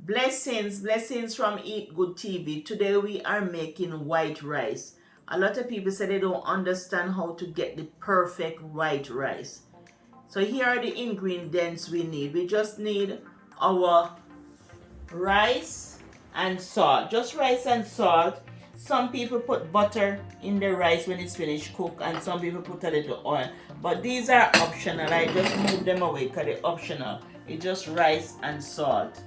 Blessings from Eat Good TV. Today we are making white rice. A lot of people say they don't understand how to get the perfect white rice. So here are the ingredients we need. We just need our rice and salt. Just rice and salt. Some people put butter in the rice when it's finished cooked, and some people put a little oil. But these are optional. I just move them away because they're optional. It's just rice and salt.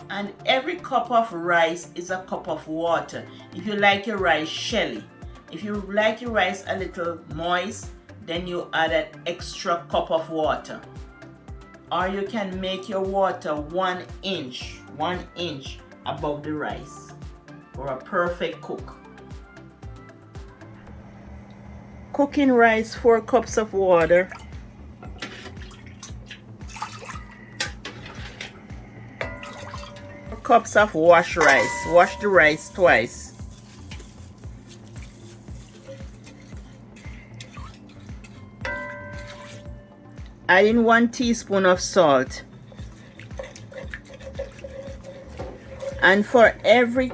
And every cup of rice is a cup of water. If you like your rice shelly, if you like your rice a little moist, then you add an extra cup of water. Or you can make your water 1 inch above the rice for a perfect cook. Cooking rice, 4 cups of water. Cups of washed rice. Wash the rice twice. Add in 1 teaspoon of salt. And for every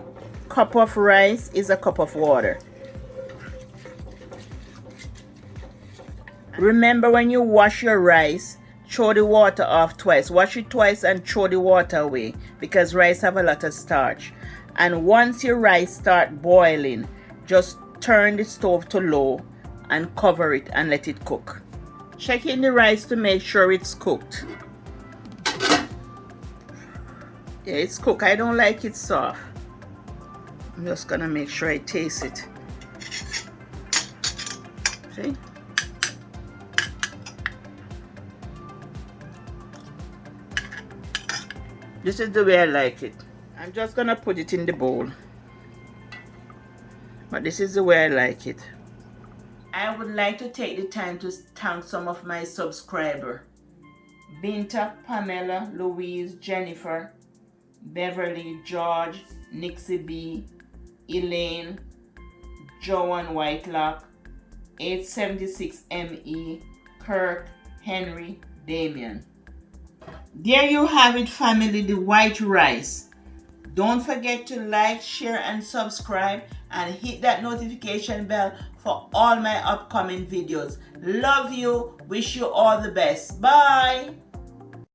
cup of rice is a cup of water. Remember, when you wash your rice, throw the water off twice. Wash it twice and throw the water away because rice have a lot of starch. And once your rice start boiling, just turn the stove to low and cover it and let it cook. Check in the rice to make sure it's cooked. Yeah, it's cooked. I don't like it soft. I'm just gonna make sure I taste it. See? This is the way I like it. I'm just gonna put it in the bowl. But this is the way I like it. I would like to take the time to thank some of my subscribers. Binta, Pamela, Louise, Jennifer, Beverly, George, Nixie B, Elaine, Joan Whitelock, 876 ME, Kirk, Henry, Damien. There you have it, family, the white rice. Don't forget to like, share, and subscribe, and hit that notification bell for all my upcoming videos. Love you. Wish you all the best. Bye.